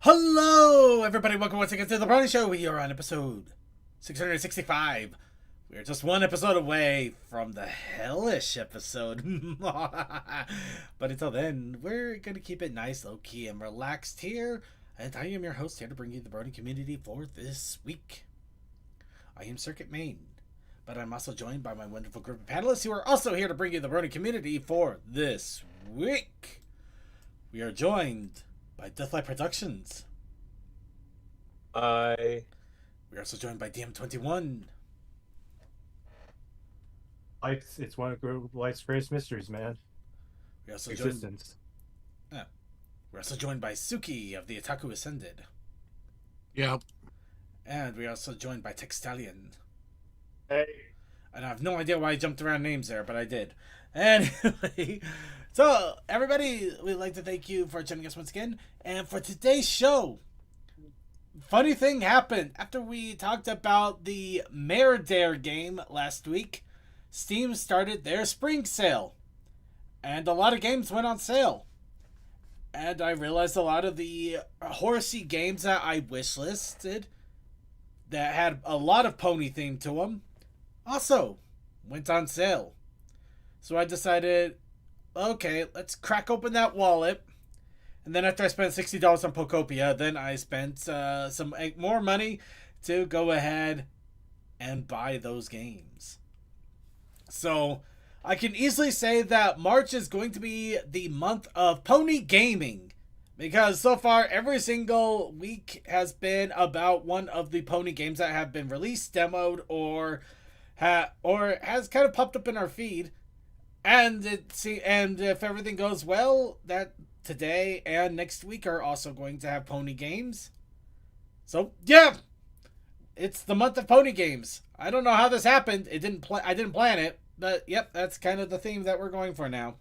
Hello, everybody. Welcome once again to the Brony Show. We are on episode 665. We are just one episode away from the hellish episode. But until then, we're going to keep it nice, low-key, and relaxed here. And I am your host here to bring you the Brony community for this week. I am Circuit Main, but I'm also joined by my wonderful group of panelists who are also here to bring you the Brony community for this week. We are joined by Deathlight Productions. We're also joined by DM21. It's one of life's greatest mysteries, man. We're also Existence. We're also joined by Suki of the Otaku Ascended. Yep. And we're also joined by Textalion. Hey. And I have no idea why I jumped around names there, but I did. Anyway, so everybody, we'd like to thank you for joining us once again. And for today's show, funny thing happened. After we talked about the Mare Dare game last week, Steam started their spring sale. And a lot of games went on sale. And I realized a lot of the horsey games that I wishlisted that had a lot of pony theme to them also went on sale. So I decided, okay, let's crack open that wallet. And then after I spent $60 on Pokopia, then I spent some more money to go ahead and buy those games. So I can easily say that March is going to be the month of pony gaming. Because so far, every single week has been about one of the pony games that have been released, demoed, or has kind of popped up in our feed. And if everything goes well, that today and next week are also going to have pony games. So yeah, it's the month of pony games. I don't know how this happened. I didn't plan it, but yep, that's kind of the theme that we're going for now.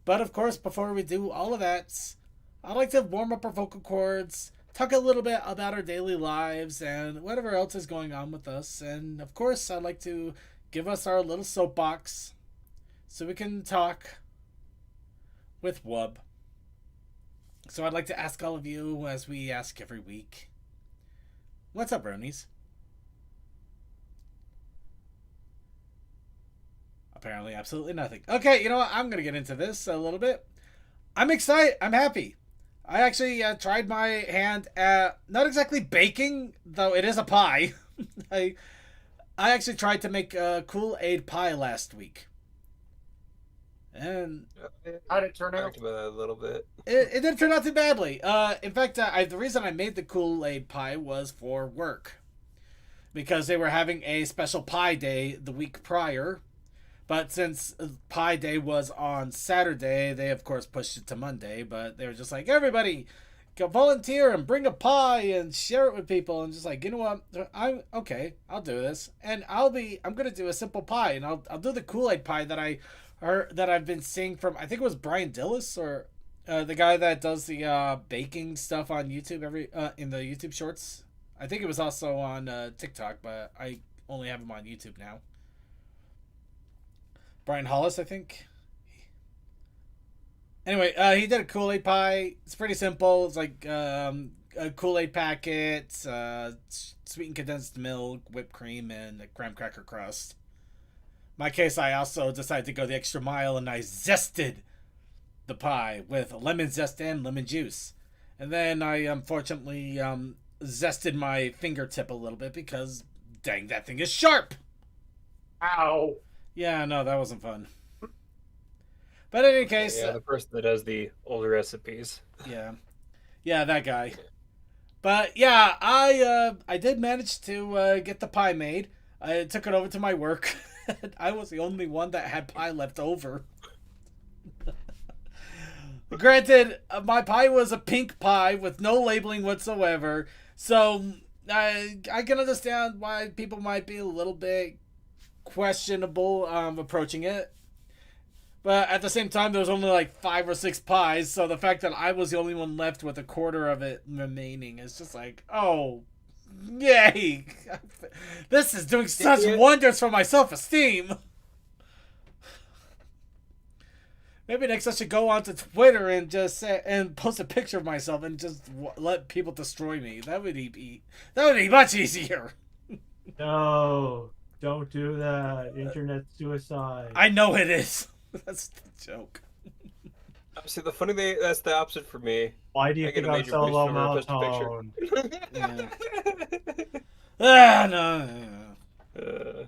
But of course, before we do all of that, I'd like to warm up our vocal cords, talk a little bit about our daily lives and whatever else is going on with us, and of course, I'd like to give us our little soapbox, so we can talk with Wub. So I'd like to ask all of you, as we ask every week, what's up, Bronies? Apparently absolutely nothing. Okay, you know what? I'm going to get into this a little bit. I'm excited. I'm happy. I actually tried my hand at, not exactly baking, though it is a pie. I actually tried to make a Kool-Aid pie last week. And how did it turn out? Talked about that a little bit. It didn't turn out too badly. In fact, the reason I made the Kool-Aid pie was for work. Because they were having a special pie day the week prior. But since pie day was on Saturday, they of course pushed it to Monday. But they were just like, everybody, go volunteer and bring a pie and share it with people. And just like, you know what? I'll do this. And I'm going to do a simple pie. And I'll do the Kool-Aid pie that I've been seeing from, I think it was Brian Dillis, or the guy that does the baking stuff on YouTube in the YouTube shorts. I think it was also on TikTok, but I only have him on YouTube now. Brian Hollis, I think. Anyway, he did a Kool-Aid pie. It's pretty simple. It's like a Kool-Aid packet, sweetened condensed milk, whipped cream, and a graham cracker crust. In my case, I also decided to go the extra mile, and I zested the pie with lemon zest and lemon juice. And then I unfortunately zested my fingertip a little bit because, dang, that thing is sharp! Ow! Yeah, no, that wasn't fun. But in any case... Yeah, the person that does the older recipes. Yeah, that guy. But yeah, I did manage to get the pie made. I took it over to my work. I was the only one that had pie left over. Granted, my pie was a pink pie with no labeling whatsoever. So I can understand why people might be a little bit questionable approaching it. But at the same time, there was only like 5 or 6 pies. So the fact that I was the only one left with a quarter of it remaining is just like, oh, yay. This is doing such wonders for my self-esteem. Maybe next I should go onto Twitter and just say, and post a picture of myself and just let people destroy me. That would be much easier. No, don't do that. Internet suicide. I know it is. That's the joke. See, the funny thing, that's the opposite for me. Why do you I get think a I'm major so boost low whenever I post a monotone? picture. Ah, no. Uh,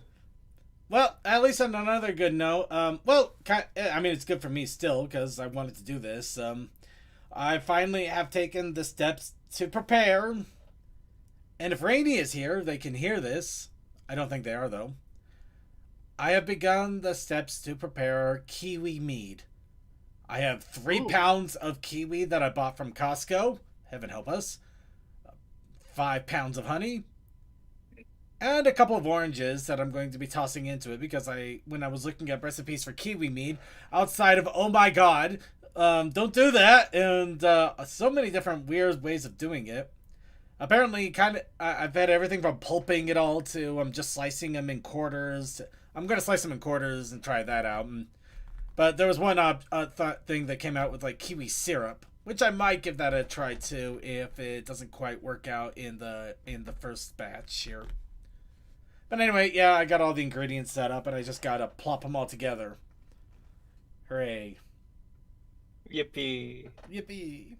Well, at least on another good note, I mean, it's good for me still because I wanted to do this. I finally have taken the steps to prepare, and if Rainy is here, they can hear this. I don't think they are, though. I have begun the steps to prepare kiwi mead. I have 3 pounds of kiwi that I bought from Costco. Heaven help us. 5 pounds of honey. And a couple of oranges that I'm going to be tossing into it because when I was looking up recipes for kiwi mead, outside of oh my god, don't do that, and so many different weird ways of doing it. Apparently, I've had everything from pulping it all to just slicing them in quarters. I'm gonna slice them in quarters and try that out. But there was one thing that came out with like kiwi syrup, which I might give that a try too if it doesn't quite work out in the first batch here. But anyway, yeah, I got all the ingredients set up, and I just gotta plop them all together. Hooray. Yippee. Yippee.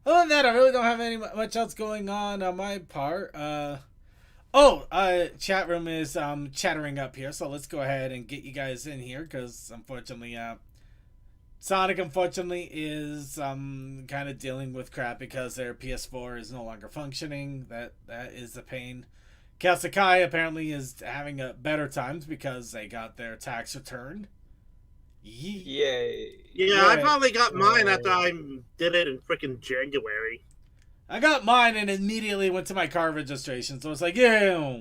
Other than that, I really don't have much else going on my part. Chat room is chattering up here, so let's go ahead and get you guys in here, because unfortunately, Sonic is kind of dealing with crap because their PS4 is no longer functioning. That is a pain. Kasakai apparently is having better times because they got their tax return. Yay. Yeah, I finally got mine after I did it in freaking January. I got mine and immediately went to my car registration, so it's like, yeah.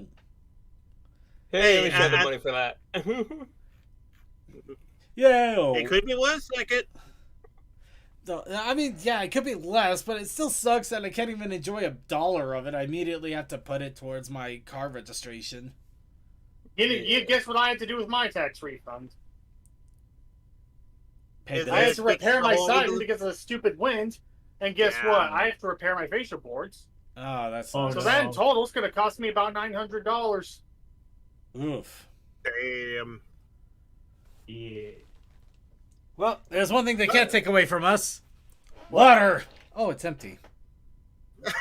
Hey, we should have the money for that. Yeah. It could be less second. I mean, yeah, it could be less, but it still sucks that I can't even enjoy $1 of it. I immediately have to put it towards my car registration. You guess what I had to do with my tax refund? Pay Is I had bills. to repair my Oh, siren you- because of the stupid wind. And guess Yeah. what? I have to repair my facial boards. Oh, that's Oh, So no. that in total is going to cost me about $900. oof. Damn. Yeah. Well, there's one thing they can't take away from us. Water. Oh, it's empty.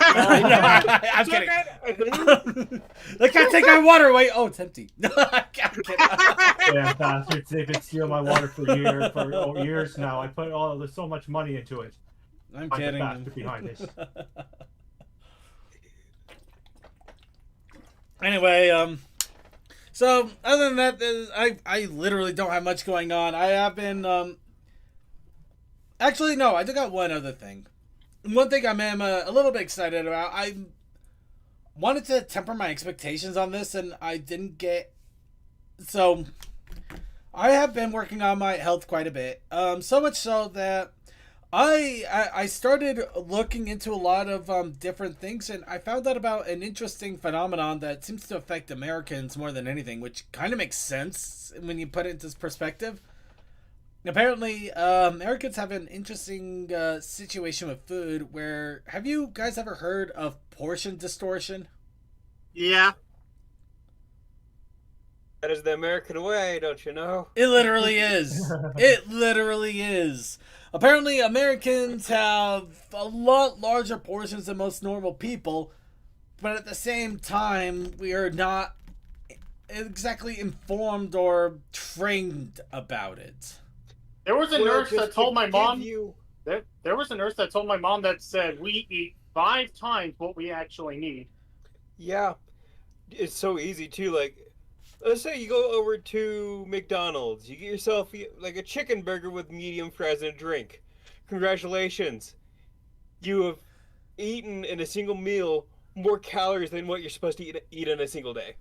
I'm kidding. They can't take my water away. Oh, it's empty. I'm kidding. Yeah, bastards. They've been stealing my water for years now. I put so much money into it. I'm I'm the kidding. bastard behind this. Anyway, so other than that, I literally don't have much going on. I have been actually no, I do got one other thing. One thing I'm a little bit excited about. I wanted to temper my expectations on this, and I didn't get. So I have been working on my health quite a bit. So much so that I started looking into a lot of different things, and I found out about an interesting phenomenon that seems to affect Americans more than anything, which kind of makes sense when you put it into perspective. Apparently, Americans have an interesting situation with food where... Have you guys ever heard of portion distortion? Yeah. That is the American way, don't you know? It literally is. It literally is. Apparently, Americans have a lot larger portions than most normal people, but at the same time, we are not exactly informed or trained about it. There was a nurse that told my mom. You... There was a nurse that told my mom that said we eat 5 times what we actually need. Yeah. It's so easy, too. Like, let's say you go over to McDonald's. You get yourself like a chicken burger with medium fries and a drink. Congratulations. You have eaten in a single meal more calories than what you're supposed to eat in a single day.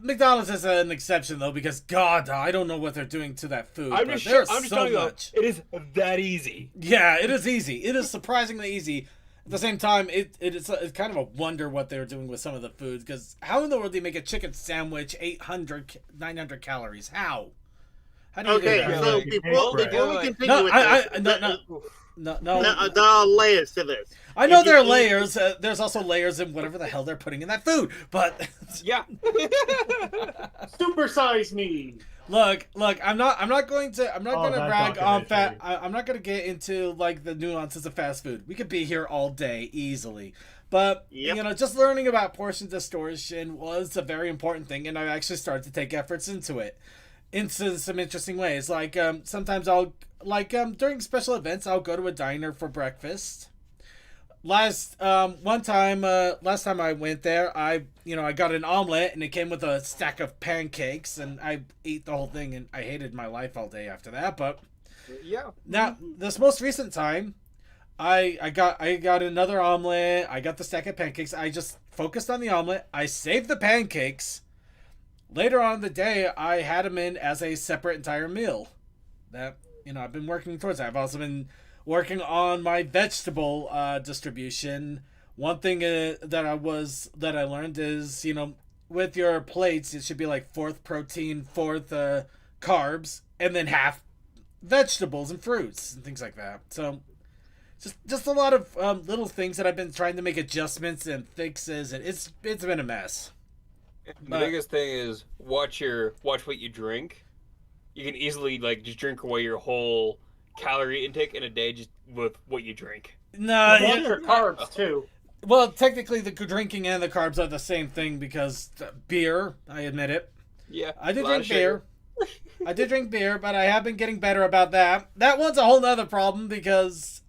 McDonald's is an exception, though, because, God, I don't know what they're doing to that food. I'm but just there's telling so you, much. it is that easy. Yeah, it is easy. It is surprisingly easy. At the same time, it's kind of a wonder what they're doing with some of the foods, because how in the world do you make a chicken sandwich 800, 900 calories? How How do you do Okay, that? so like, before bread. we Like- continue No, with no. there are layers to this. I know if you there are eat- layers. There's also layers in whatever the hell they're putting in that food. But Yeah. Supersize me. look. I'm not going to that rag on fat. documentary. I'm not gonna get into like the nuances of fast food. We could be here all day easily. But Yep. just learning about portion distortion was a very important thing, and I actually started to take efforts into some interesting ways. Like sometimes I'll during special events I'll go to a diner for breakfast. Last time I went there, I got an omelet and it came with a stack of pancakes, and I ate the whole thing and I hated my life all day after that. But Yeah. now this most recent time, I got another omelet. I got the stack of pancakes. I just focused on the omelet. I saved the pancakes. Later on in the day, I had them in as a separate entire meal. That I've been working towards that. I've also been working on my vegetable distribution. One thing that I learned is with your plates, it should be like fourth protein, fourth carbs, and then half vegetables and fruits and things like that. So just a lot of little things that I've been trying to make adjustments and fixes, and it's been a mess. The biggest thing is watch what you drink. You can easily just drink away your whole calorie intake in a day just with what you drink. No, Watch your carbs too. well, technically the drinking and the carbs are the same thing because beer, I admit it. Yeah. I did a lot drink of sugar. beer. I did drink beer, but I have been getting better about that. That one's a whole nother problem because,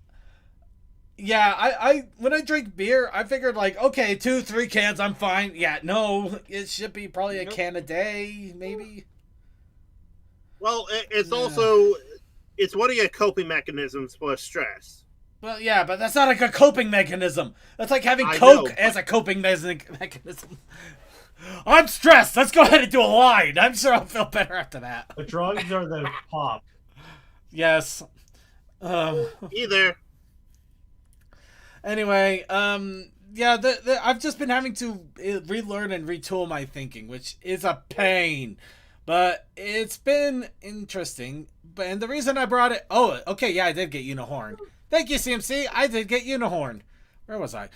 yeah, I when I drink beer, I figured okay, 2-3 cans, I'm fine. Yeah, no, it should be probably a Nope. can a day, maybe. Well, it's Yeah. also it's one of your coping mechanisms for stress. Well, yeah, but that's not like a coping mechanism. That's like having I Coke know, as a coping mechanism. I'm stressed. Let's go ahead and do a line. I'm sure I'll feel better after that. The drugs are the pop. Yes. Either Anyway, yeah, I've just been having to relearn and retool my thinking, which is a pain. But it's been interesting. And the reason I brought it... Oh, okay, yeah, I did get Unihorn. Thank you, CMC. I did get Unihorn. Where was I?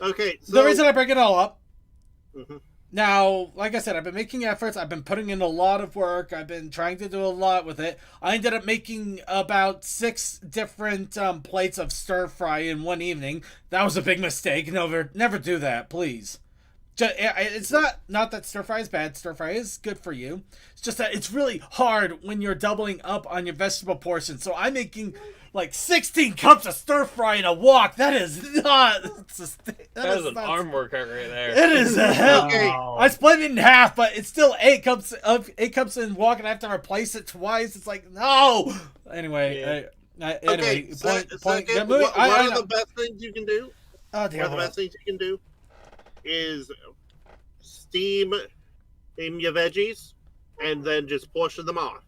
okay. So The reason I bring it all up... Mhm. Now, like I said, I've been making efforts. I've been putting in a lot of work. I've been trying to do a lot with it. I ended up making about 6 different plates of stir fry in one evening. That was a big mistake. Never do that, please. It's not that stir fry is bad. Stir fry is good for you. It's just that it's really hard when you're doubling up on your vegetable portion. So I'm making 16 cups of stir fry in a wok. That is not. That is an arm workout right there. It is a hell. Okay. I split it in half, but it's still 8 cups in wok, and I have to replace it twice. It's like no. Anyway, okay. anyway, Second, yeah, what I are know. the best things you can do? Oh One dear of the Lord. best things you can do is steam your veggies and then just portion them off.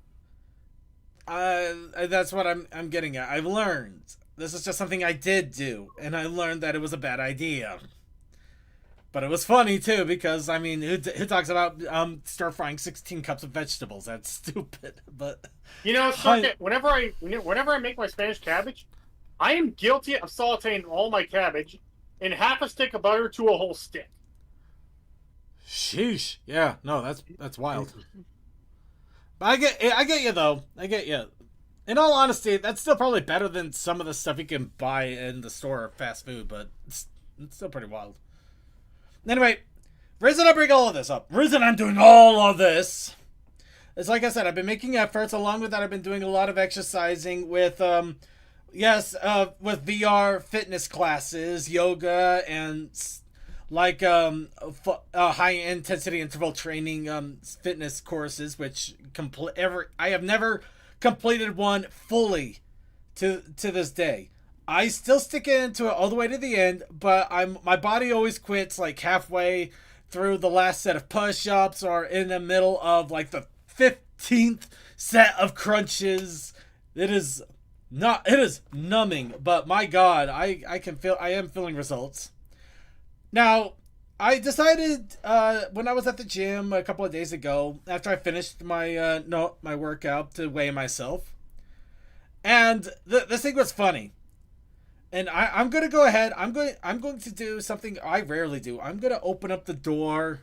That's what I'm getting at. I've learned. This is just something I did do, and I learned that it was a bad idea. But it was funny too because I mean, who talks about stir frying 16 cups of vegetables? That's stupid. But Circuit, whenever I make my Spanish cabbage, I am guilty of sauteing all my cabbage in half a stick of butter to a whole stick. sheesh. Yeah, no, that's wild. But I get you though. I get you. In all honesty, that's still probably better than some of the stuff you can buy in the store or fast food, but it's still pretty wild. Anyway, reason I bring all of this up, reason I'm doing all of this, is like I said, I've been making efforts. Along with that, I've been doing a lot of exercising with, with VR fitness classes, yoga, and high intensity interval training fitness courses, which I have never completed one fully to this day. I still stick into it all the way to the end, but my body always quits halfway through the last set of push-ups or in the middle of the 15th set of crunches. It is numbing, but my God, I am feeling results. Now, I decided when I was at the gym a couple of days ago, after I finished my my workout, to weigh myself, and this thing was funny. And I'm gonna go ahead. I'm going to do something I rarely do. I'm gonna open up the door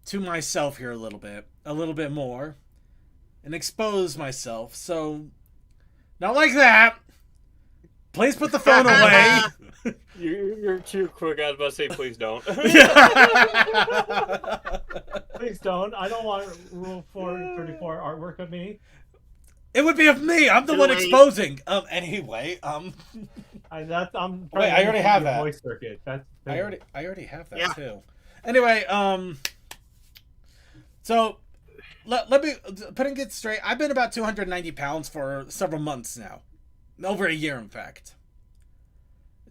to myself here a little bit more, and expose myself. So, not like that. Please put the phone away. You're too quick. I was about to say, please don't. Please don't. I don't want Rule 434 artwork of me. It would be of me. I'm the Too one late. exposing. Anyway. I'm Wait, I already have that. Voice circuit. That's I already have that Yeah. too. Anyway, so let me putting it straight. I've been about 290 pounds for several months now, over a year, in fact.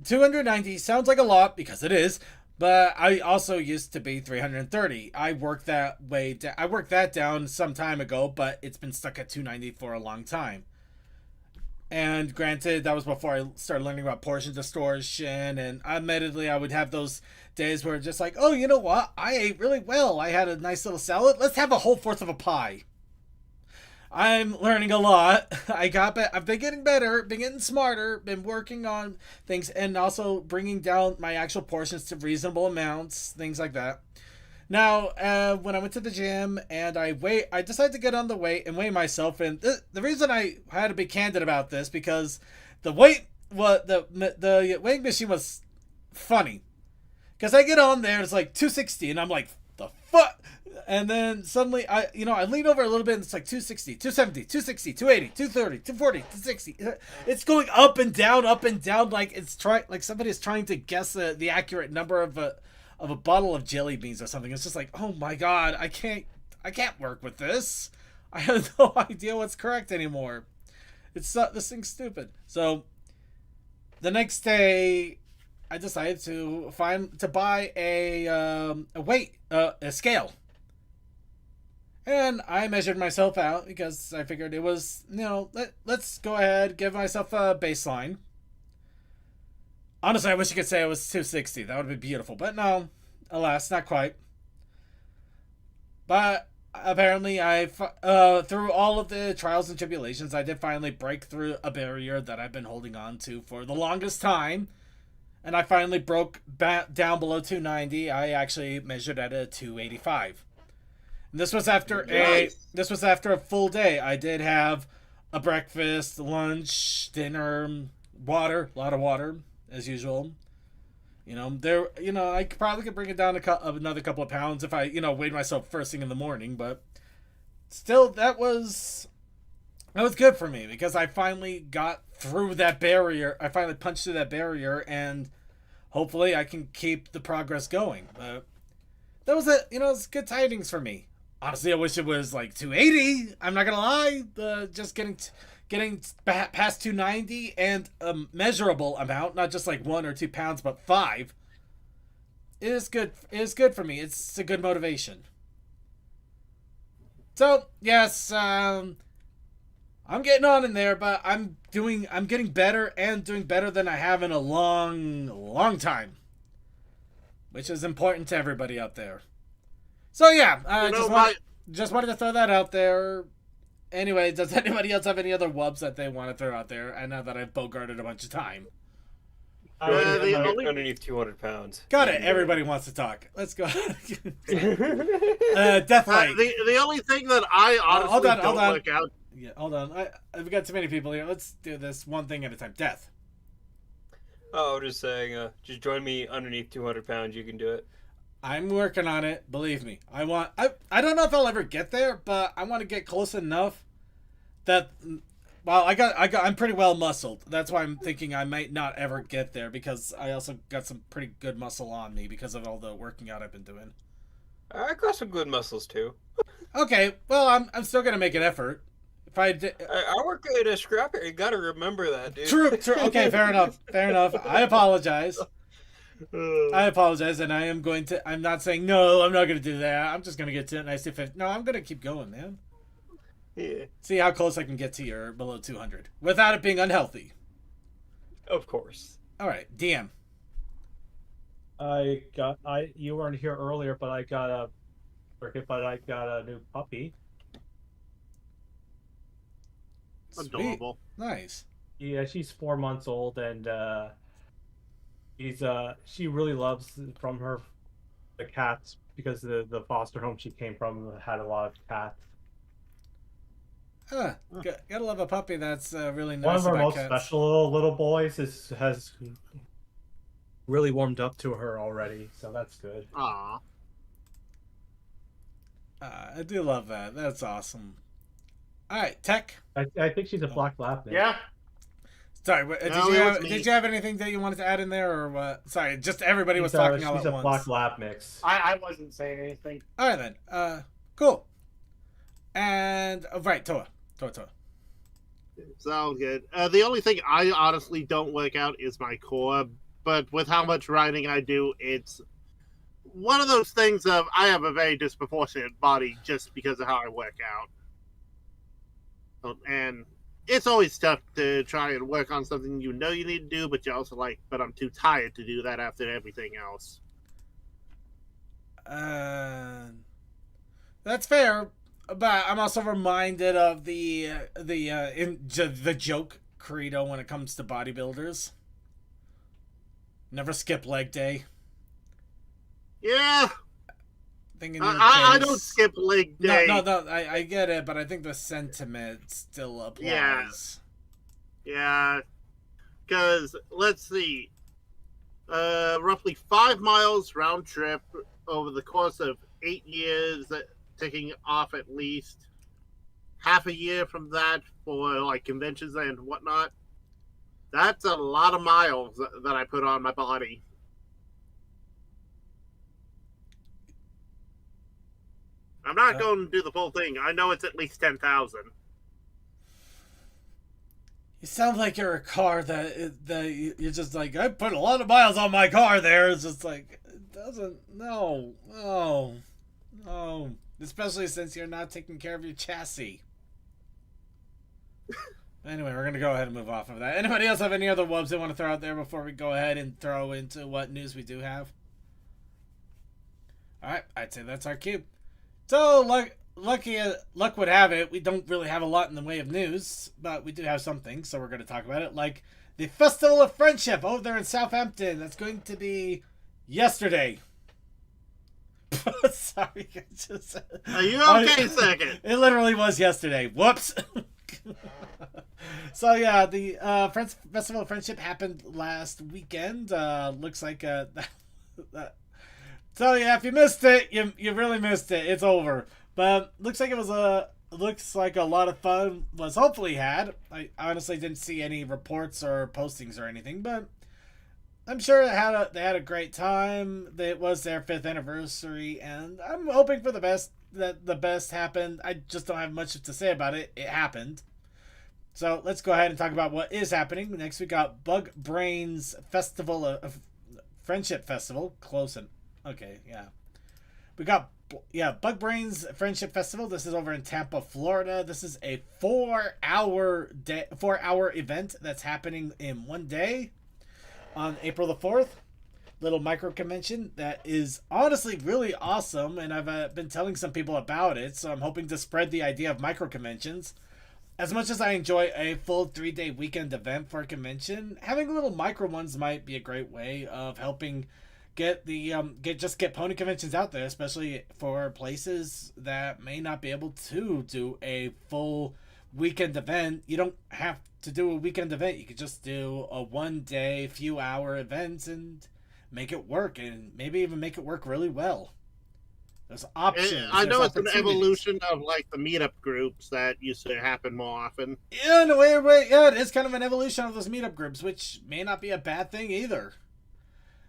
290 sounds like a lot because it is, but I also used to be 330. I worked that way. I worked that down some time ago, but it's been stuck at 290 for a long time. And granted, that was before I started learning about portion distortion, and admittedly, I would have those days where just like, oh, you know what? I ate really well. I had a nice little salad. Let's have a whole fourth of a pie. I'm learning a lot. I've been getting better, been getting smarter, been working on things, and also bringing down my actual portions to reasonable amounts, things like that. Now, when I went to the gym and I decided to get on the weight and weigh myself. And the reason I had to be candid about this because the the weighing machine was funny. Because I get on there, it's like 260, and I'm like, the fuck? And then suddenly, I lean over a little bit, and it's like 260, 270, 260, 280, 230, 240, 260. It's going up and down, like like somebody's trying to guess the accurate number of a bottle of jelly beans or something. It's just like, oh my god, I can't work with this. I have no idea what's correct anymore. This thing's stupid. So the next day, I decided to buy a scale, and I measured myself out because I figured it was, let's go ahead, give myself a baseline. Honestly, I wish I could say it was 260. That would be beautiful, but no, alas, not quite. But apparently, through all of the trials and tribulations, I did finally break through a barrier that I've been holding on to for the longest time. And I finally broke down below 290. I actually measured at a 285. And this was after a full day. I did have a breakfast, lunch, dinner, water, a lot of water as usual. I probably could bring it down another couple of pounds if I, weighed myself first thing in the morning, but still that was good for me because I finally got through that barrier. I finally punched through that barrier, and hopefully I can keep the progress going. But that was it's good tidings for me. Honestly, I wish it was like 280. I'm not gonna lie. Just getting past 290 and a measurable amount, not just like 1 or 2 pounds, but 5. It is good. It is good for me. It's a good motivation. So yes, I'm getting on in there, but I'm getting better and doing better than I have in a long time, which is important to everybody out there. So yeah, just wanted to throw that out there. Anyway, does anybody else have any other wubs that they want to throw out there? I know that I've bogarted a bunch of time. Underneath 200 pounds. Got it. Everybody wants to talk. Let's go. Deathlight. The only thing that I honestly don't look out. Yeah, hold on. We've got too many people here. Let's do this one thing at a time. Death. Oh, just saying. Just join me underneath 200 pounds. You can do it. I'm working on it. Believe me. I don't know if I'll ever get there, but I want to get close enough that. Well, I'm pretty well muscled. That's why I'm thinking I might not ever get there because I also got some pretty good muscle on me because of all the working out I've been doing. I got some good muscles too. Okay, well, I'm still gonna make an effort. If I work at a scrapyard. You gotta remember that, dude. True. Okay, fair enough. I apologize. And I am going to. I'm not saying no. I'm not going to do that. I'm just going to get to it nice. No, I'm going to keep going, man. Yeah. See how close I can get to your below 200 without it being unhealthy. Of course. All right, DM. You weren't here earlier, but I got a new puppy. Sweet. Adorable. Nice. Yeah, she's 4 months old, and she really loves from the cats because the foster home she came from had a lot of cats. Gotta love a puppy that's really nice One of our about most cats. special little boys has really warmed up to her already, so that's good. Aw. I do love that. That's awesome. All right, Tech. I think she's a black lab. Nick. Yeah. Sorry, No, it was me. did you have anything that you wanted to add in there, or what? Sorry, just everybody was She's talking all she's at a once. black lab mix. I wasn't saying anything. All right then. Cool. And right, Toa. Sounds good. The only thing I honestly don't work out is my core, but with how much riding I do, it's one of those things of I have a very disproportionate body just because of how I work out. And it's always tough to try and work on something you know you need to do, but you're also like, but I'm too tired to do that after everything else. That's fair, but I'm also reminded of the joke credo when it comes to bodybuilders. Never skip leg day. Yeah, Think in your I case- don't skip leg day. No, I get it, but I think the sentiment still applies. Yeah, because let's see, roughly 5 miles round trip over the course of 8 years, taking off at least half a year from that for like conventions and whatnot. That's a lot of miles that I put on my body. I'm not going to do the full thing. I know it's at least 10,000. You sound like you're a car that you're just like, I put a lot of miles on my car there. It's just like, it doesn't, no. Especially since you're not taking care of your chassis. Anyway, we're going to go ahead and move off of that. Anybody else have any other wubs they want to throw out there before we go ahead and throw into what news we do have? Alright, I'd say that's our cue. So, luck would have it, we don't really have a lot in the way of news, but we do have something, so we're going to talk about it. Like the Festival of Friendship over there in Southampton. That's going to be yesterday. Sorry, Are you okay, second? It literally was yesterday. Whoops. So yeah, the Festival of Friendship happened last weekend. Looks like so yeah, if you missed it, you really missed it. It's over. But looks like a lot of fun was hopefully had. I honestly didn't see any reports or postings or anything, but I'm sure they had a great time. It was their 5th anniversary, and I'm hoping for the best. That the best happened. I just don't have much to say about it. It happened. So let's go ahead and talk about what is happening. Next we got Bug Brains Festival of Friendship Festival. Close and okay, yeah. We got Bug Brains Friendship Festival. This is over in Tampa, Florida. This is a 4-hour event that's happening in one day on April the 4th. Little micro convention that is honestly really awesome, and I've been telling some people about it, so I'm hoping to spread the idea of micro conventions. As much as I enjoy a full 3-day weekend event for a convention, having little micro ones might be a great way of helping get pony conventions out there, especially for places that may not be able to do a full weekend event. You don't have to do a weekend event. You could just do a 1-day, few-hour event and make it work, and maybe even make it work really well. There's options. I know there's it's an evolution of like the meetup groups that used to happen more often. Yeah, in a way, yeah, it is kind of an evolution of those meetup groups, which may not be a bad thing either.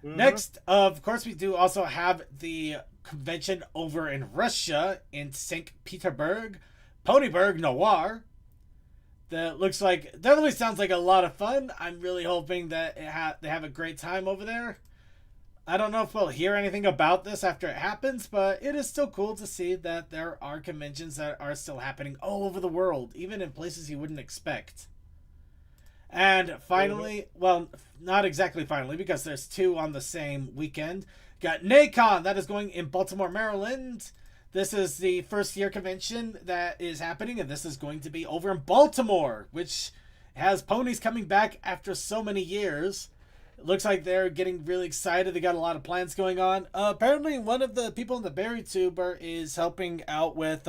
Mm-hmm. Next, of course, we do also have the convention over in Russia, in St. Petersburg, Ponyburg Noir. That definitely sounds like a lot of fun. I'm really hoping that they have a great time over there. I don't know if we'll hear anything about this after it happens, but it is still cool to see that there are conventions that are still happening all over the world, even in places you wouldn't expect. And finally, well, not exactly finally, because there's 2 on the same weekend. Got NACON, that is going in Baltimore, Maryland. This is the first year convention that is happening, and this is going to be over in Baltimore, which has ponies coming back after so many years. It looks like they're getting really excited. They got a lot of plans going on. Apparently, one of the people in the Berry Tuber is helping out with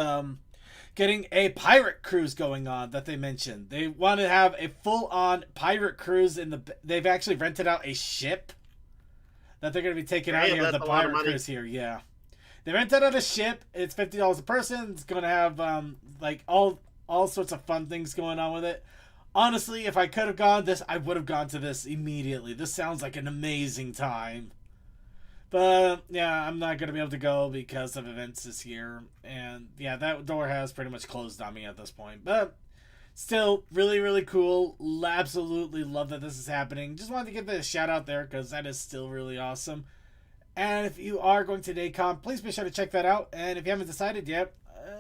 getting a pirate cruise going on that they mentioned. They want to have a full-on pirate cruise they've actually rented out a ship that they're going to be taking out here, the pirate cruise here. Yeah. They rented out a ship. It's $50 a person. It's going to have like all sorts of fun things going on with it. Honestly, if I could have gone this, I would have gone to this immediately. This sounds like an amazing time. But, yeah, I'm not going to be able to go because of events this year. And, yeah, that door has pretty much closed on me at this point. But, still, really, really cool. Absolutely love that this is happening. Just wanted to give it a shout out there because that is still really awesome. And if you are going to NACON, please be sure to check that out. And if you haven't decided yet,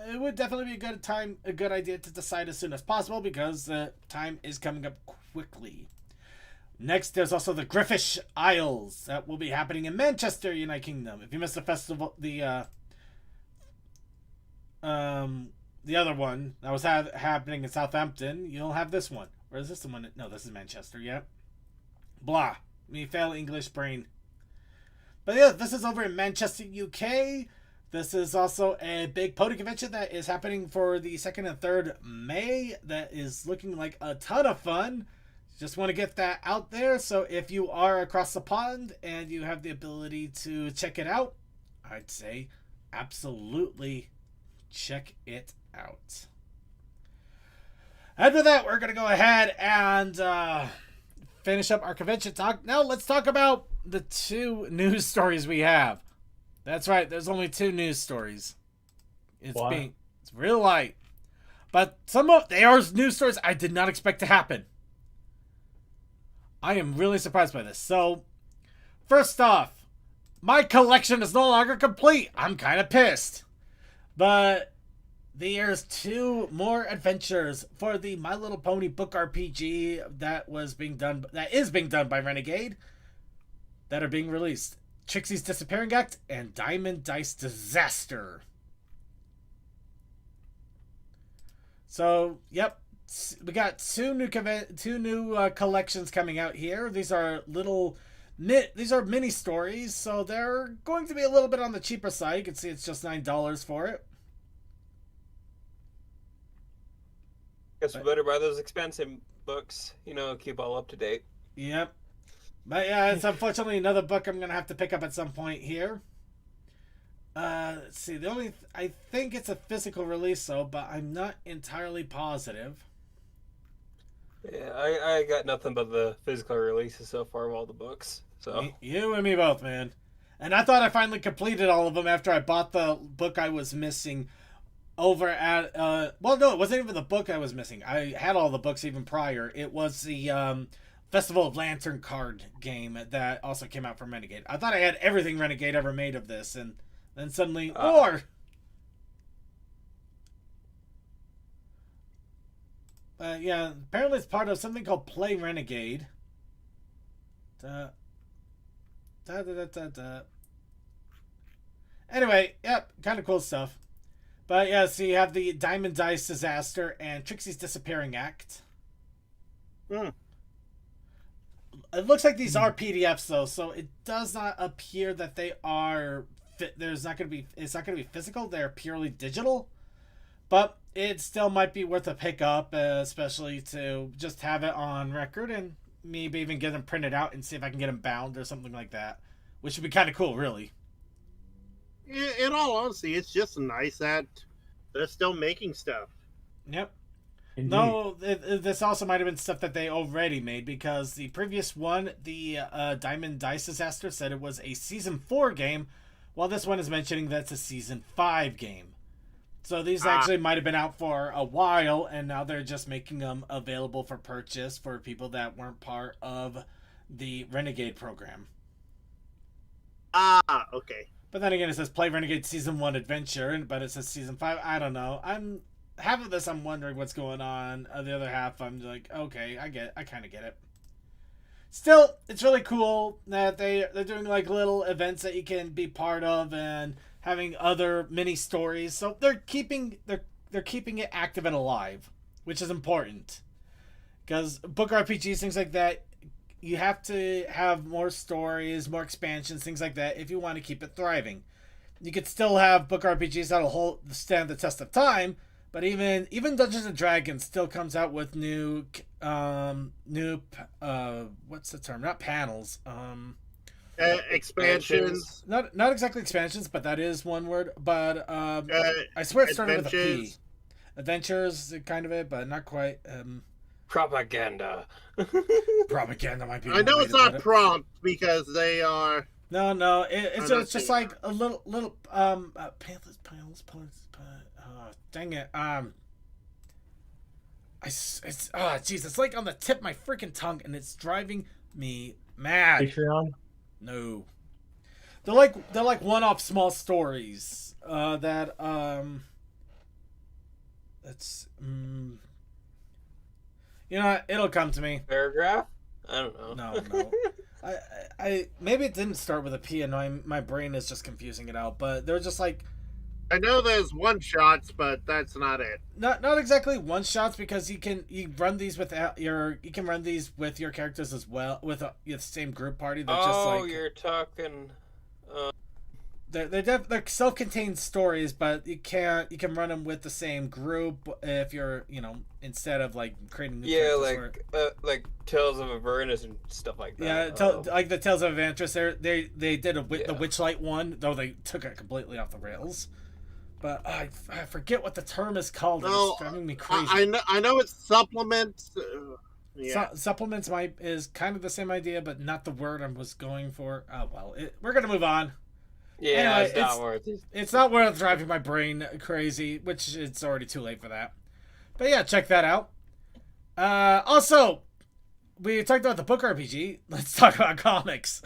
it would definitely be a good idea to decide as soon as possible because the time is coming up quickly. Next, there's also the Griffish Isles that will be happening in Manchester, United Kingdom. If you missed the festival, the other one that was happening in Southampton, you'll have this one. Or is this the one? No, this is Manchester. Yeah. Blah. Me fail English brain. But yeah, this is over in Manchester, UK. This is also a big pony convention that is happening for the 2nd and 3rd May. That is looking like a ton of fun. Just want to get that out there. So if you are across the pond and you have the ability to check it out, I'd say absolutely check it out. And with that, we're going to go ahead and finish up our convention talk. Now let's talk about the 2 news stories we have. That's right. There's only 2 news stories. It's real light. But they are news stories I did not expect to happen. I am really surprised by this. So, first off, my collection is no longer complete. I'm kind of pissed. But there's 2 more adventures for the My Little Pony book RPG that is being done by Renegade that are being released. Trixie's Disappearing Act and Diamond Dice Disaster. So, yep. We got 2 new collections coming out here. These are mini stories, so they're going to be a little bit on the cheaper side. You can see it's just $9 for it. Guess we better buy those expensive books. Keep all up to date. Yep. But yeah, it's unfortunately another book I'm gonna have to pick up at some point here. Let's see. I think it's a physical release though, but I'm not entirely positive. Yeah, I got nothing but the physical releases so far of all the books. So you and me both, man. And I thought I finally completed all of them after I bought the book I was missing over at well, no, it wasn't even the book I was missing. I had all the books even prior. It was the Festival of Lantern card game that also came out from Renegade. I thought I had everything Renegade ever made of this, and then suddenly more. Yeah, apparently it's part of something called Play Renegade. Anyway, yep, kind of cool stuff. But yeah, so you have the Diamond Dice Disaster and Trixie's Disappearing Act. It looks like these are PDFs though, so it does not appear that they are. It's not going to be physical. They're purely digital. But it still might be worth a pickup, especially to just have it on record and maybe even get them printed out and see if I can get them bound or something like that, which would be kind of cool, really. In all honesty, it's just nice that they're still making stuff. Yep. Indeed. No, this also might have been stuff that they already made because the previous one, the Diamond Dice Disaster, said it was a Season 4 game, while this one is mentioning that's a Season 5 game. So these actually might have been out for a while, and now they're just making them available for purchase for people that weren't part of the Renegade program. Okay. But then again, it says Play Renegade Season 1 Adventure, but it says Season 5. I don't know. half of this I'm wondering what's going on. The other half I'm like, okay, I kind of get it. Still, it's really cool that they're doing like little events that you can be part of and having other mini stories. So they're keeping it active and alive, which is important. Because book RPGs, things like that, you have to have more stories, more expansions, things like that if you want to keep it thriving. You could still have book RPGs that'll stand the test of time, but even Dungeons and Dragons still comes out with new what's the term? Not panels. Expansions. Not exactly expansions, but that is one word. But I swear it started with a P. Adventures, kind of it, but not quite. Propaganda. Propaganda might be. I know it's not prompt because they are. No, it's just like a little panels. Dang it. It's like on the tip of my freaking tongue, and it's driving me mad. Patreon? No. They're like one-off small stories that that's you know what? It'll come to me. Paragraph? I don't know. No. I maybe it didn't start with a P, and my brain is just confusing it out. But they're just like, I know there's one shots, but that's not it. not exactly one shots, because you run these with your characters as well with the same group party. They're just like, you're talking. They're self-contained stories, but you can run them with the same group if you're instead of like creating new characters. Like Tales of Avernus and stuff like that. Yeah, like the Tales of Avernus. They did the Witchlight one, though they took it completely off the rails. But I forget what the term is called. It's driving me crazy. I know it's supplements. Supplements is kind of the same idea, but not the word I was going for. Oh well, we're gonna move on. Yeah, anyway, it's not worth it. It's not worth driving my brain crazy, which it's already too late for that. But yeah, check that out. Also, we talked about the book RPG. Let's talk about comics.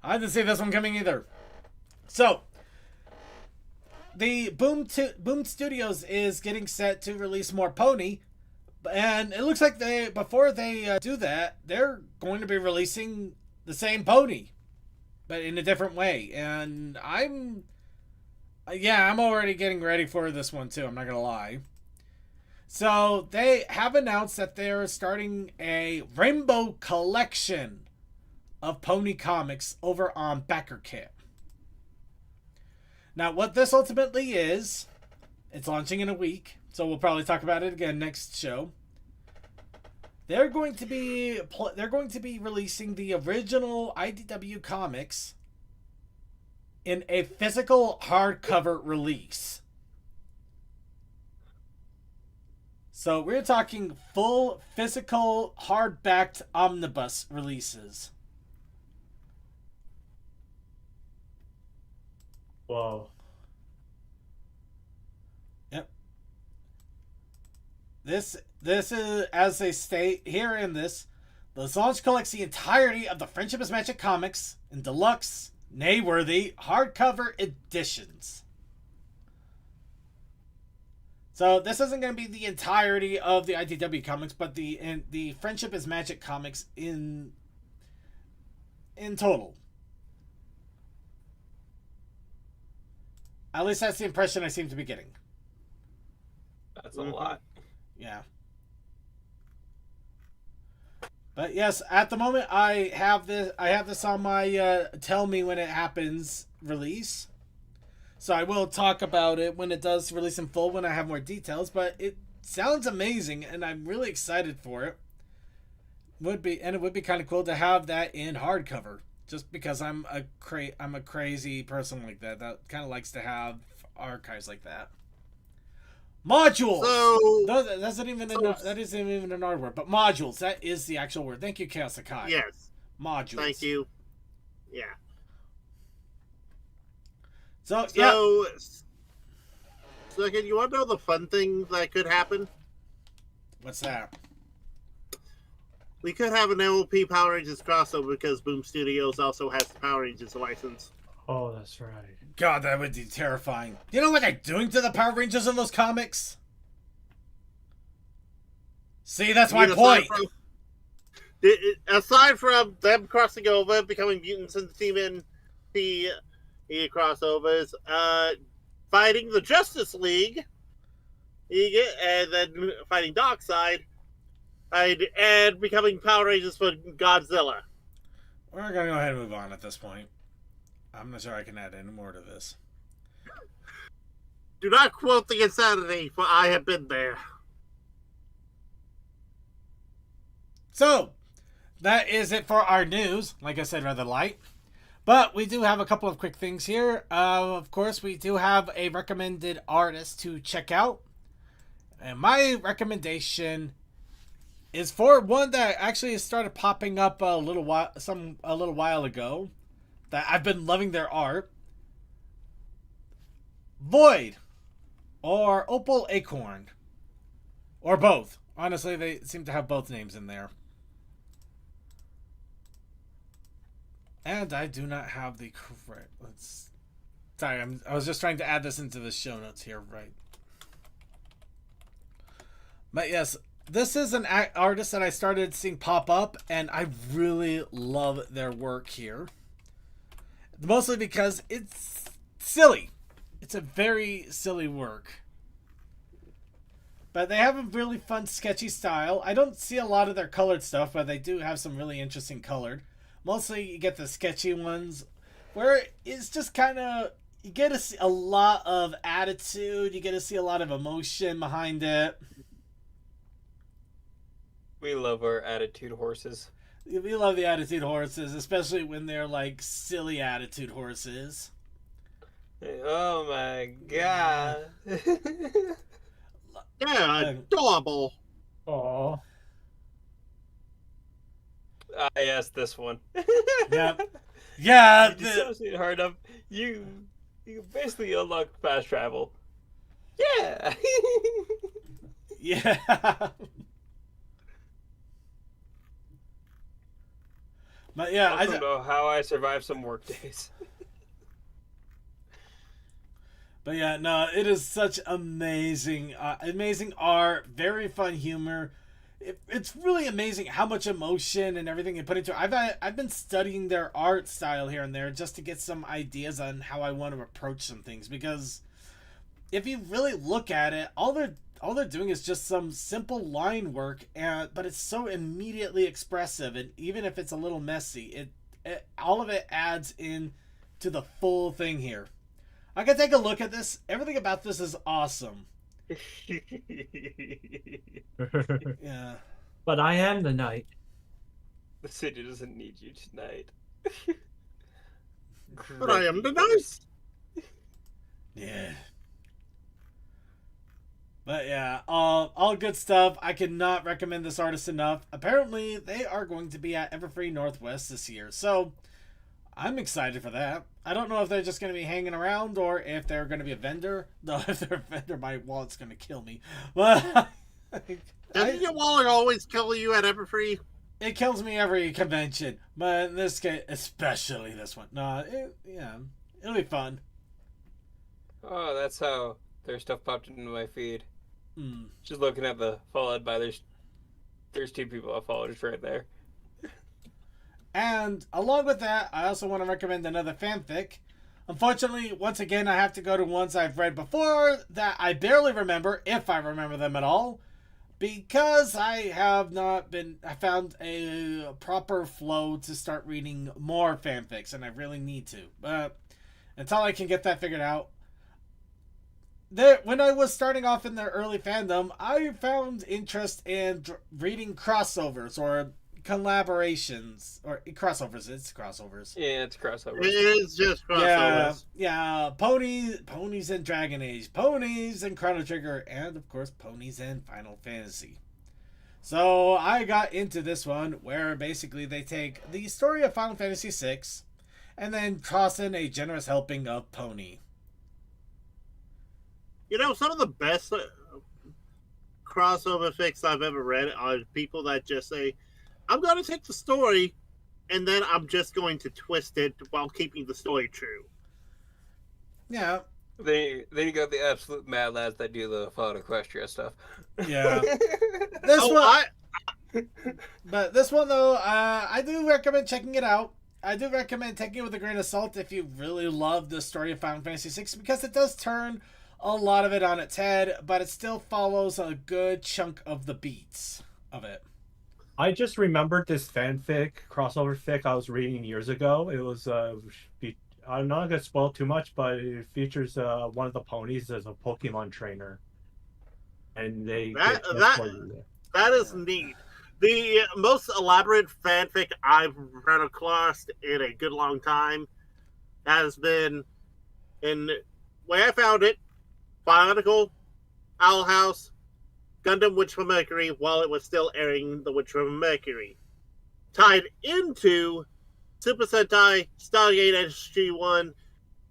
I didn't see this one coming either. So, the Boom Studios is getting set to release more Pony, and it looks like before they do that, they're going to be releasing the same Pony, but in a different way. And I'm already getting ready for this one too. I'm not gonna lie. So they have announced that they're starting a rainbow collection of Pony comics over on BackerKit. Now, what this ultimately is, it's launching in a week, so we'll probably talk about it again next show. They're going to be releasing the original IDW comics in a physical hardcover release. So we're talking full physical hardbacked omnibus releases. Whoa. Yep. This is, as they state here in this, the launch collects the entirety of the Friendship is Magic comics in deluxe, nay-worthy, hardcover editions. So this isn't going to be the entirety of the IDW comics, but the Friendship is Magic comics in total. At least that's the impression I seem to be getting. That's a lot. Yeah. But yes, at the moment I have this on my tell me when it happens release. So I will talk about it when it does release in full when I have more details, but it sounds amazing and I'm really excited for it. It would be kind of cool to have that in hardcover, just because I'm a crazy person like that kind of likes to have archives like that. Modules. So That isn't even an R word, but modules. That is the actual word. Thank you, Chaos Sakai. Yes. Modules. Thank you. Yeah. So can you want to know the fun thing that could happen? What's that? We could have an LP Power Rangers crossover because Boom Studios also has the Power Rangers license. Oh, that's right. God, that would be terrifying. You know what they're doing to the Power Rangers in those comics? See, that's I my mean, point. Aside from them crossing over, becoming mutants and the crossovers, fighting the Justice League, and then fighting Darkseid, and becoming Power Rangers for Godzilla. We're gonna go ahead and move on at this point. I'm not sure I can add any more to this. Do not quote the insanity, for I have been there. So, that is it for our news. Like I said, rather light. But we do have a couple of quick things here. Of course, we do have a recommended artist to check out. And my recommendation is for one that actually started popping up a little while ago. That I've been loving their art. Void. Or Opal Acorn. Or both. Honestly, they seem to have both names in there. And I do not have the correct... Sorry, I was just trying to add this into the show notes here, right? But yes, this is an artist that I started seeing pop up, and I really love their work here. Mostly because it's silly. It's a very silly work. But they have a really fun, sketchy style. I don't see a lot of their colored stuff, but they do have some really interesting colored. Mostly you get the sketchy ones where it's just kind of... You get to see a lot of attitude. You get to see a lot of emotion behind it. We love our attitude horses. We love the attitude horses, especially when they're like silly attitude horses. Oh my god. Yeah, adorable. Aw. Ah, yes, this one. Yep. Yeah. You dissociate hard enough, you basically unlock fast travel. Yeah. Yeah. But yeah, I don't know how I survived some work days. But yeah, no, it is such amazing art, very fun humor. It's really amazing how much emotion and everything they put into it. I've been studying their art style here and there just to get some ideas on how I want to approach some things, because if you really look at it, all they're doing is just some simple line work, but it's so immediately expressive, and even if it's a little messy, it all of it adds in to the full thing here. I can take a look at this. Everything about this is awesome. Yeah. But I am the knight. The city doesn't need you tonight. But I am the nice. Yeah. But yeah, all good stuff. I cannot recommend this artist enough. Apparently, they are going to be at Everfree Northwest this year, so I'm excited for that. I don't know if they're just going to be hanging around or if they're going to be a vendor. Though if they're a vendor, my wallet's going to kill me. But Doesn't your wallet always kill you at Everfree? it kills me every convention, but in this case, especially this one. No, yeah, it'll be fun. Oh, that's how their stuff popped into my feed. Mm. Just looking at the followed by there's two people I followed just right there. And along with that, I also want to recommend another fanfic. Unfortunately, once again, I have to go to ones I've read before that I barely remember, if I remember them at all, because I found a proper flow to start reading more fanfics, and I really need to. But until I can get that figured out, when I was starting off in the early fandom, I found interest in reading crossovers or collaborations or crossovers. It's crossovers. Yeah, it's crossovers. It is just crossovers. Yeah. Ponies and Dragon Age, ponies and Chrono Trigger, and of course ponies and Final Fantasy. So I got into this one where basically they take the story of Final Fantasy VI and then toss in a generous helping of Pony. You know, some of the best crossover fics I've ever read are people that just say, I'm going to take the story and then I'm just going to twist it while keeping the story true. Yeah. Then you got the absolute mad lads that do the Fallout Equestria stuff. Yeah. This Oh, one, but this one though, I do recommend checking it out. I do recommend taking it with a grain of salt if you really love the story of Final Fantasy VI, because it does turn a lot of it on its head, but it still follows a good chunk of the beats of it. I just remembered this fanfic, crossover fic I was reading years ago. It was, I'm not going to spoil too much, but it features one of the ponies as a Pokemon trainer. And they That- get that- transported. That is neat. The most elaborate fanfic I've run across in a good long time has been, in the way I found it, Bionicle, Owl House, Gundam Witch from Mercury while it was still airing the Witch from Mercury. Tied into Super Sentai, Stargate SG-1,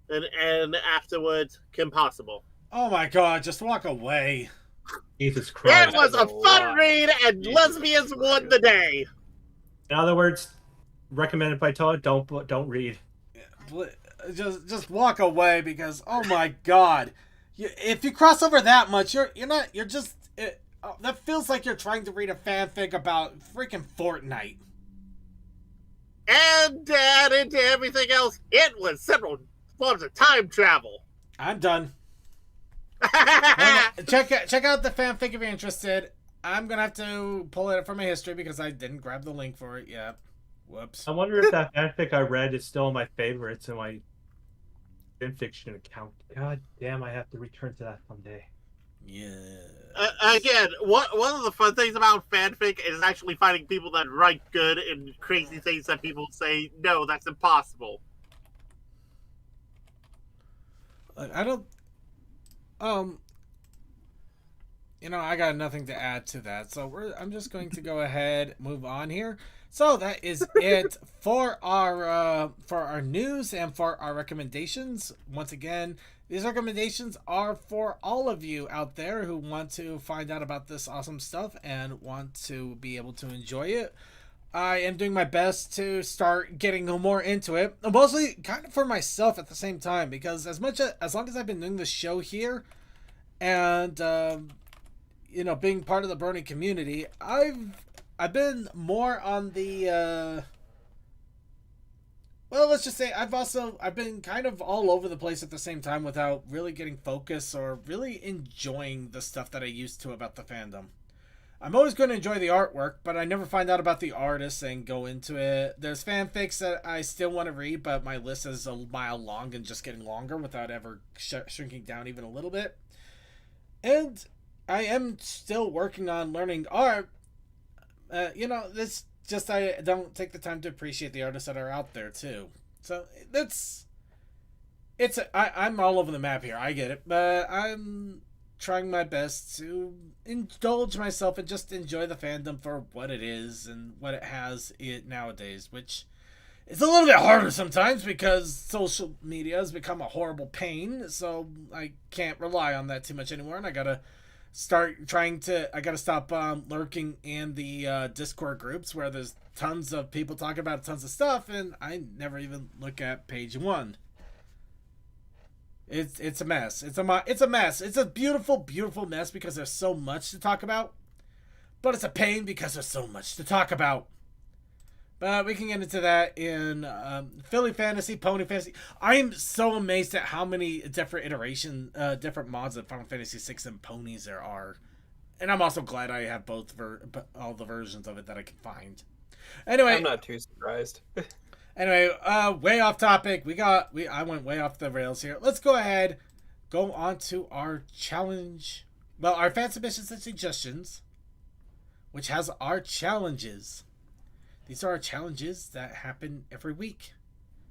and afterwards, Kim Possible. Oh my god, just walk away. Jesus It Christ. was a That's a fun lot. read, and Jesus lesbians won the day. In other words, recommended by Todd, don't read. Just walk away, because oh my god, if you cross over that much, you're just that feels like you're trying to read a fanfic about freaking Fortnite. And add into everything else, it was several forms of time travel. I'm done. Check out the fanfic if you're interested. I'm gonna have to pull it from my history because I didn't grab the link for it yet. Whoops. I wonder if that fanfic I read is still my favorites in my fanfiction account. God damn, I have to return to that someday. Yeah. Again, one of the fun things about fanfic is actually finding people that write good and crazy things that people say, no, that's impossible. I don't. I got nothing to add to that, so I'm just going to go ahead, move on here. So that is it for our news and for our recommendations. Once again, these recommendations are for all of you out there who want to find out about this awesome stuff and want to be able to enjoy it. I am doing my best to start getting more into it, mostly kind of for myself at the same time, because as long as I've been doing this show here, and being part of the Brony community, I've been more on the let's just say I've been kind of all over the place at the same time without really getting focused or really enjoying the stuff that I used to about the fandom. I'm always going to enjoy the artwork, but I never find out about the artists and go into it. There's fanfics that I still want to read, but my list is a mile long and just getting longer without ever shrinking down even a little bit. And I am still working on learning art. This just I don't take the time to appreciate the artists that are out there too. So I'm all over the map here. I get it, but I'm trying my best to indulge myself and just enjoy the fandom for what it is and what it has nowadays, which is a little bit harder sometimes because social media has become a horrible pain, so I can't rely on that too much anymore, and I gotta stop lurking in the Discord groups where there's tons of people talking about tons of stuff, and I never even look at page one. It's a mess. It's a mess. It's a beautiful, beautiful mess because there's so much to talk about. But it's a pain because there's so much to talk about. But we can get into that in Philly Fantasy, Pony Fantasy. I'm so amazed at how many different different mods of Final Fantasy VI and Ponies there are. And I'm also glad I have all the versions of it that I can find. Anyway, I'm not too surprised. Anyway, way off topic. I went way off the rails here. Let's go ahead, go on to our challenge. Well, our fan submissions and suggestions, which has our challenges. These are our challenges that happen every week.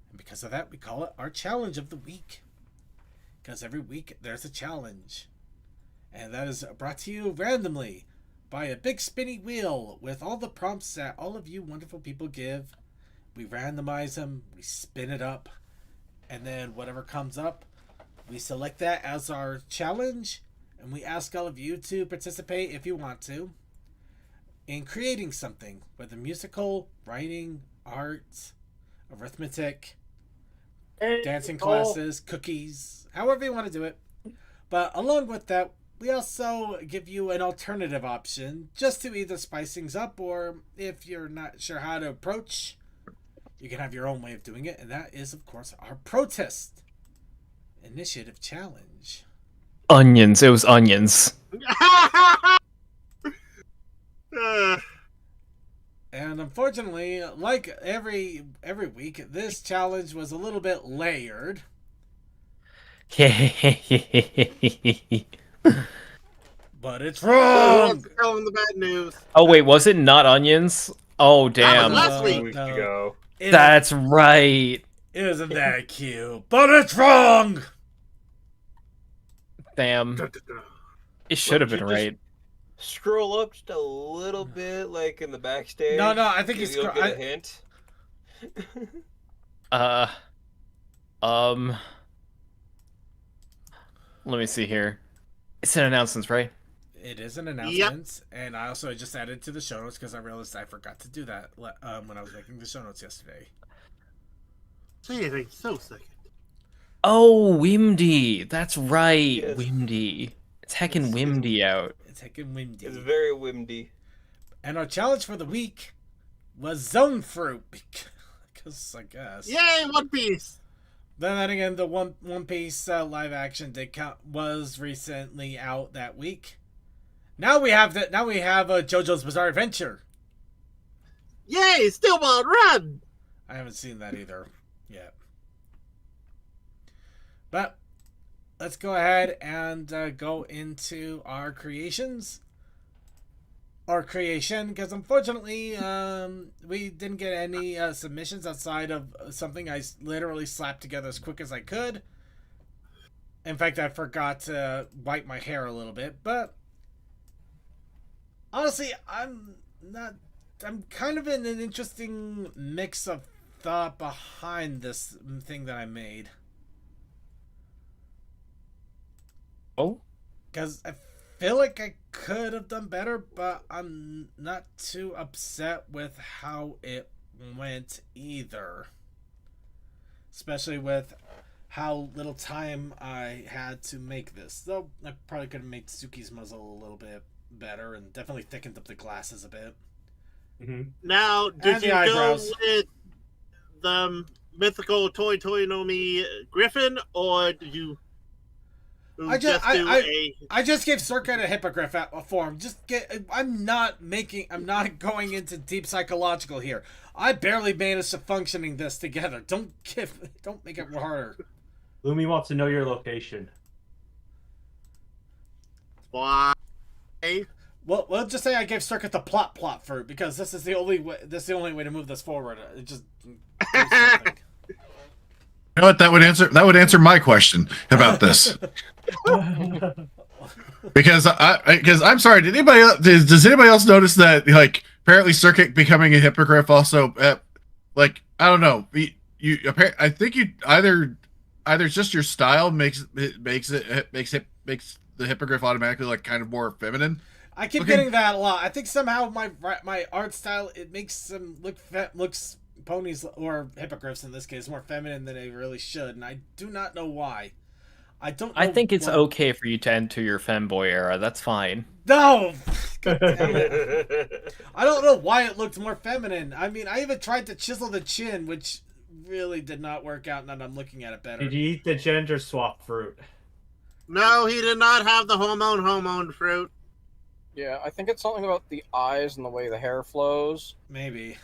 And because of that, we call it our challenge of the week. Because every week there's a challenge. And that is brought to you randomly by a big spinny wheel with all the prompts that all of you wonderful people give. We randomize them, we spin it up, and then whatever comes up, we select that as our challenge, and we ask all of you to participate if you want to in creating something, whether musical, writing, art, arithmetic, dancing classes, cookies, however you want to do it. But along with that, we also give you an alternative option just to either spice things up, or if you're not sure how to approach, you can have your own way of doing it, and that is, of course, our protest initiative challenge. Onions. It was onions. And unfortunately, like every week, this challenge was a little bit layered. But it's wrong! Tell them the bad news. Oh wait, was it not onions? Oh That damn. was last week. Weeks ago. That's right. Isn't that cute? But it's wrong! Damn. It should have been Look, you right. Scroll up just a little bit, like in the backstage. No, I think he's... You'll get a hint. Let me see here. It's an announcements, right? It is an announcement, and I also just added to the show notes because I realized I forgot to do that when I was making the show notes yesterday. Say anything so second. Oh, Wimdy. That's right. Yes. Wimdy. It's heckin' Wimdy out. It's heckin' windy. It's very windy. And our challenge for the week was Zone Fruit. Because, I guess. Yay, One Piece! Then again, the One Piece live action was recently out that week. Now we have JoJo's Bizarre Adventure. Yay, Steelball Run! I haven't seen that either yet. But let's go ahead and go into our creations. Our creation, because unfortunately, we didn't get any submissions outside of something I literally slapped together as quick as I could. In fact, I forgot to wipe my hair a little bit, but honestly, I'm kind of in an interesting mix of thought behind this thing that I made. Oh? Because I feel like I could have done better, but I'm not too upset with how it went either. Especially with how little time I had to make this. Though I probably could have made Suki's muzzle a little bit better and definitely thickened up the glasses a bit. Mm-hmm. Now, did And you the go eyebrows. with the mythical Toy Nomi Griffin, or did you I just a... I just gave Circuit a hippogriff form. I'm not going into deep psychological here. I barely managed to functioning this together. Don't make it harder. Lumi wants to know your location. Why? Well, we'll just say I gave Circuit the plot fruit because this is the only way. This is the only way to move this forward. It just do something. You know what? That would answer my question about this. Because I'm sorry. Did anybody else, does anybody else notice that like apparently Circuit becoming a hippogriff also like I don't know I think you either it's just your style makes the hippogriff automatically like kind of more feminine. I keep getting that a lot. I think somehow my art style it makes them looks ponies or hippogriffs in this case more feminine than they really should, and I do not know why. I think it's okay for you to enter your femboy era. That's fine. No! God damn it. I don't know why it looked more feminine. I mean, I even tried to chisel the chin, which really did not work out, now that I'm looking at it better. Did you eat the gender swap fruit? No, he did not have the hormone fruit. Yeah, I think it's something about the eyes and the way the hair flows. Maybe.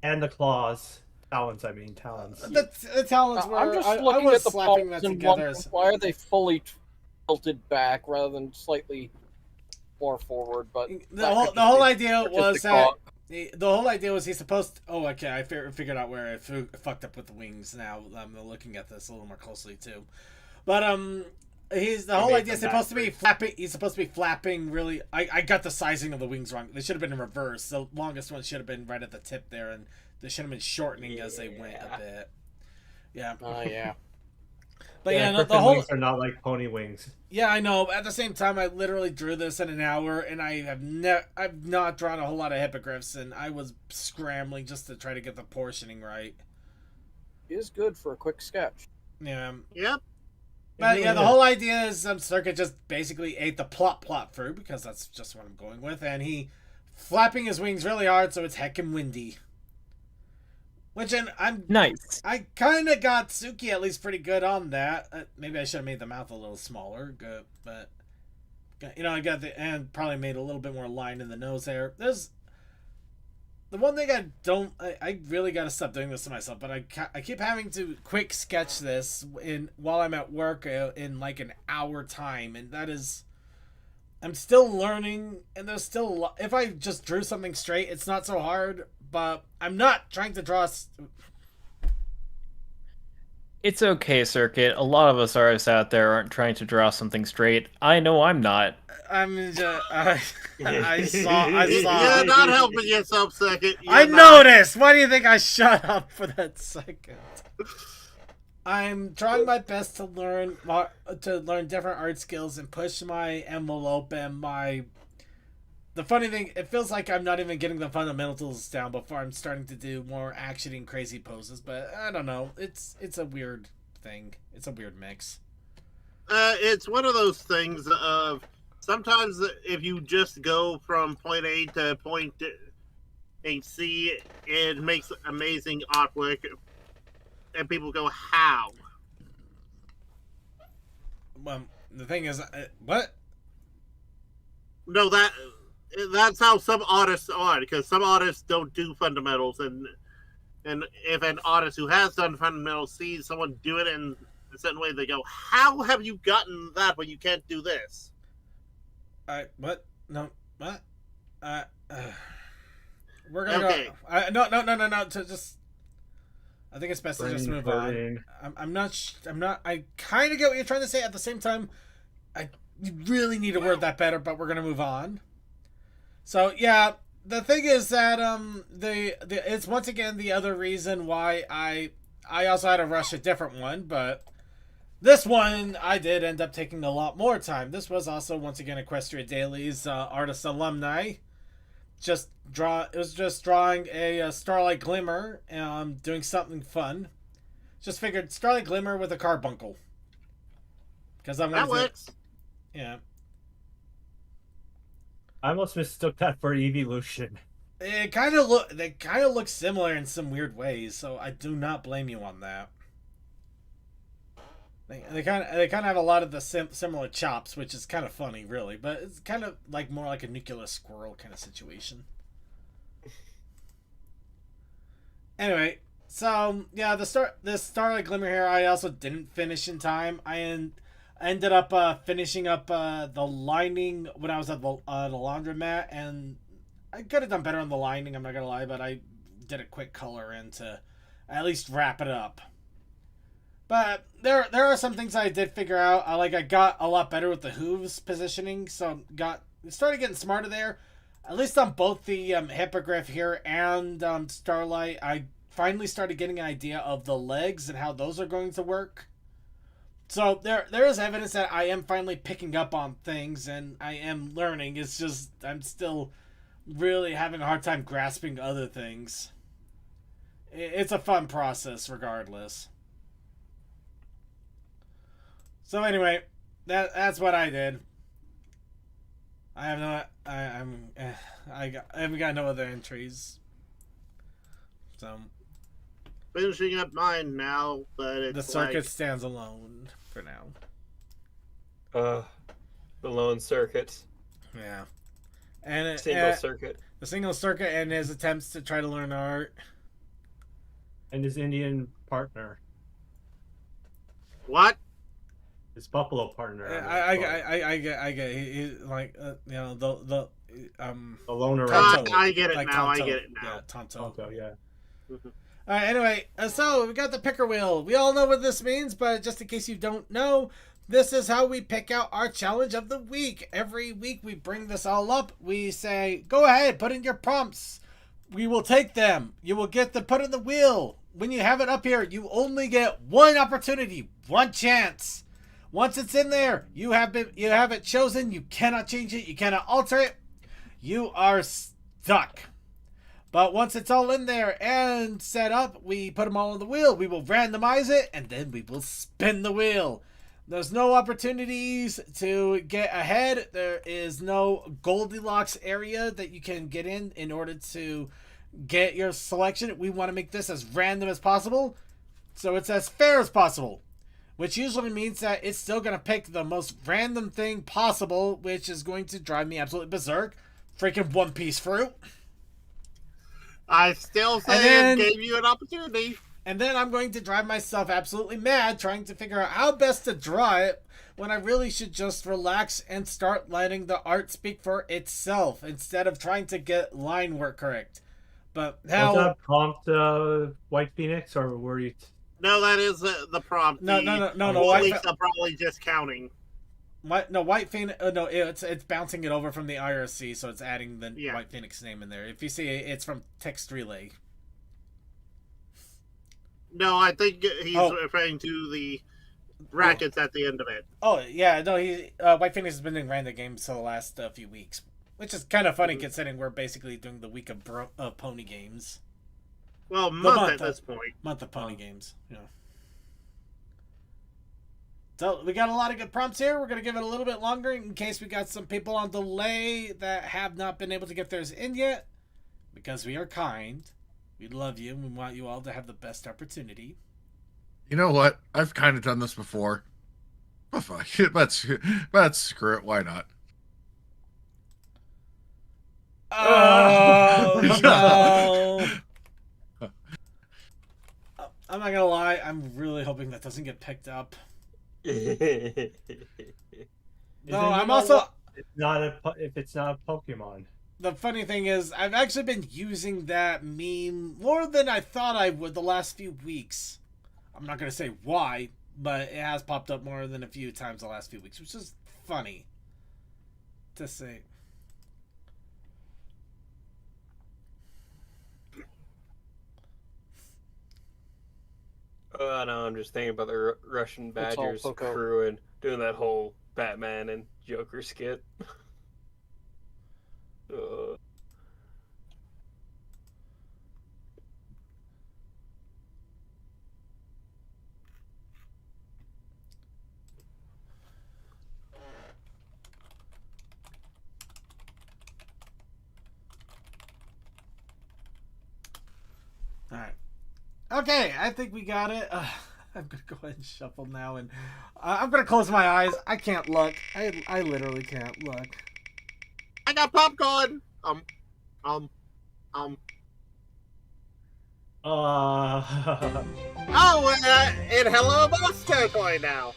And the claws. Talons, I mean, talons. The talons were... I'm just I looking was at the slapping palms that and together wondering as... why are they fully tilted back rather than slightly more forward. But The whole idea was that... The whole idea was he's supposed to... Oh, okay, I figured out where I fucked up with the wings now. I'm looking at this a little more closely, too. But, the whole idea is supposed to be flapping. He's supposed to be flapping really... I got the sizing of the wings wrong. They should have been in reverse. The longest one should have been right at the tip there, and they should have been shortening as they went a bit. Yeah. Oh, yeah. But yeah, no, griffin the whole... wings are not like pony wings. Yeah, I know. But at the same time, I literally drew this in an hour, and I've not drawn a whole lot of hippogriffs, and I was scrambling just to try to get the portioning right. It is good for a quick sketch. Yeah. Yep. But It yeah, the really whole idea is Circuit just basically ate the plot through, because that's just what I'm going with, and he flapping his wings really hard, so it's heckin' windy. Which, and Nice. I kind of got Suki at least pretty good on that. Maybe I should have made the mouth a little smaller, good, but you know, I got the, and probably made a little bit more line in the nose there. There's the one thing I really got to stop doing this to myself, but I keep having to quick sketch this while I'm at work in like an hour time, and that is, I'm still learning, and there's still a lot. If I just drew something straight, it's not so hard, but I'm not trying to draw. It's okay, Circuit. A lot of us artists out there aren't trying to draw something straight. I know I'm not. I'm just, I saw. You're not helping yourself, Second. I noticed. Why do you think I shut up for that second? I'm trying my best to learn different art skills and push my envelope and my. The funny thing, it feels like I'm not even getting the fundamentals down before I'm starting to do more action and crazy poses. But I don't know. It's a weird thing. It's a weird mix. It's one of those things of sometimes if you just go from point A to point C, it makes amazing artwork, and people go, "How?" Well, the thing is, what? No, that's how some artists are, because some artists don't do fundamentals, and if an artist who has done fundamentals sees someone do it in a certain way, they go, "How have you gotten that when you can't do this?" What? No, what? We're gonna Okay. go. No. To just, I think it's best to just move on. I'm not. I kind of get what you're trying to say. At the same time, you really need to word that better. But we're gonna move on. So yeah, the thing is that it's once again the other reason why I also had to rush a different one, but this one I did end up taking a lot more time. This was also once again Equestria Daily's artist alumni. It was just drawing a Starlight Glimmer, doing something fun. Just figured Starlight Glimmer with a carbuncle, because I wanted That works. yeah. I almost mistook that for evolution. They kind of look similar in some weird ways, so I do not blame you on that. They kind of have a lot of the similar chops, which is kind of funny, really. But it's kind of like more like a nuclear squirrel kind of situation. Anyway, so yeah, this Starlight Glimmer here, I also didn't finish in time. I ended up finishing up the lining when I was at the laundromat, and I could have done better on the lining, I'm not gonna lie, but I did a quick color in to at least wrap it up. But there are some things I did figure out. I got a lot better with the hooves positioning, so started getting smarter there. At least on both the hippogriff here and Starlight, I finally started getting an idea of the legs and how those are going to work. So there is evidence that I am finally picking up on things, and I am learning. It's just I'm still really having a hard time grasping other things. It's a fun process regardless. So anyway, that's what I did. I have no I haven't got no other entries. So Finishing up mine now, but it's the circuit stands alone for now. The lone circuit. Yeah. And Single circuit. The single circuit and his attempts to try to learn art. And his Indian partner. What? His buffalo partner. I get he, like you know the loner. I get it like now. Tonto. I get it now. Yeah, Tonto. Yeah. All right. Anyway, so we got the picker wheel. We all know what this means, but just in case you don't know, this is how we pick out our challenge of the week. Every week we bring this all up. We say, go ahead, put in your prompts. We will take them. You will get to put in the wheel. When you have it up here, you only get one opportunity, one chance. Once it's in there, you have it chosen. You cannot change it. You cannot alter it. You are stuck. But once it's all in there and set up, we put them all on the wheel. We will randomize it, and then we will spin the wheel. There's no opportunities to get ahead. There is no Goldilocks area that you can get in order to get your selection. We want to make this as random as possible, so it's as fair as possible. Which usually means that it's still going to pick the most random thing possible, which is going to drive me absolutely berserk. Freaking One Piece fruit. I still say it gave you an opportunity. And then I'm going to drive myself absolutely mad trying to figure out how best to draw it when I really should just relax and start letting the art speak for itself instead of trying to get line work correct. But how... Was that prompt White Phoenix, or were you... No, that is the prompt. No. White are probably just counting. White Phoenix. No, it's bouncing it over from the IRC, so it's adding the Yeah. White Phoenix name in there. If you see it, it's from Text Relay. No, I think he's referring to the brackets at the end of it. Oh yeah, no, White Phoenix has been doing random games for the last few weeks, which is kind of funny considering we're basically doing the week of pony games. Well, month at this point. Month of pony games. Yeah. So we got a lot of good prompts here. We're going to give it a little bit longer in case we got some people on delay that have not been able to get theirs in yet. Because we are kind. We love you. And we want you all to have the best opportunity. You know what? I've kind of done this before. Oh, fuck. Let's screw it. Why not? Oh, no. I'm not going to lie. I'm really hoping that doesn't get picked up. No, I'm also... If it's not a Pokemon. The funny thing is, I've actually been using that meme more than I thought I would the last few weeks. I'm not going to say why, but it has popped up more than a few times the last few weeks, which is funny to say. Oh, no, I'm just thinking about the Russian Badgers crew and doing that whole Batman and Joker skit. Alright. Okay, I think we got it. I'm gonna go ahead and shuffle now, and I'm gonna close my eyes. I can't look. I literally can't look. I got popcorn. Oh, in Hello Boss territory now.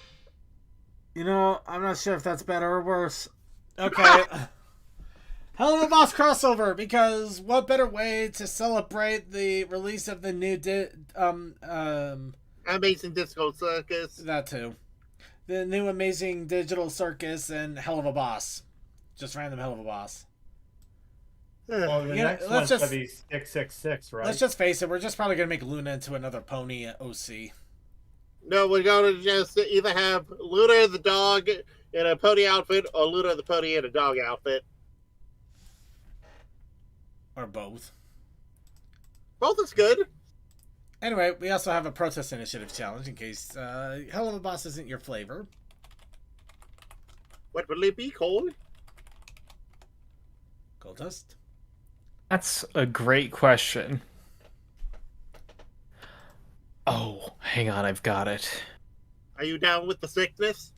You know, I'm not sure if that's better or worse. Okay. Hell of a Boss crossover, because what better way to celebrate the release of the new Amazing Disco Circus. That too. The new Amazing Digital Circus and Hell of a Boss. Just random Hell of a Boss. Well, the next one's going to be 666, right? Let's just face it, we're just probably going to make Luna into another pony at OC. No, we're going to just either have Luna the dog in a pony outfit or Luna the pony in a dog outfit. Or both. Both is good. Anyway, we also have a protest initiative challenge in case Hell of a Boss isn't your flavor. What will it be called? Gold Dust? That's a great question. Oh, hang on, I've got it. Are you down with the sickness?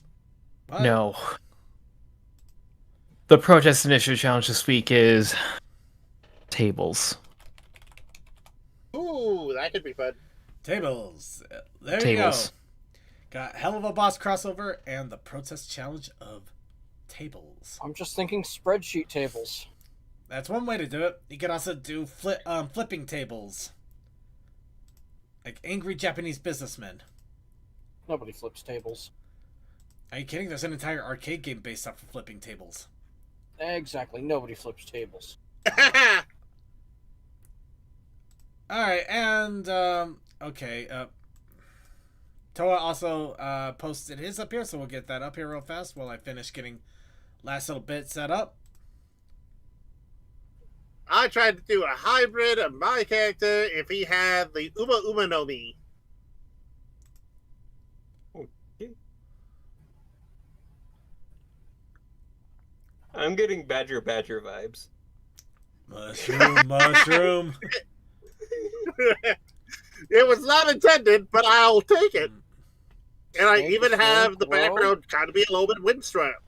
What? No. The protest initiative challenge this week is tables. Ooh, that could be fun. Tables. There Tables. you go. Got Hell of a Boss crossover and the protest challenge of tables. I'm just thinking spreadsheet tables. That's one way to do it. You can also do flipping tables. Like angry Japanese businessmen. Nobody flips tables. Are you kidding? There's an entire arcade game based off of flipping tables. Exactly. Nobody flips tables. Alright, and, okay, Toa also, posted his up here, so we'll get that up here real fast while I finish getting last little bit set up. I tried to do a hybrid of my character if he had the Uma Uma no Mi. I'm getting Badger vibes. Mushroom. It was not intended, but I'll take it. And I Snake, even have the snake, rogue. background kind of be a little bit windstrapped.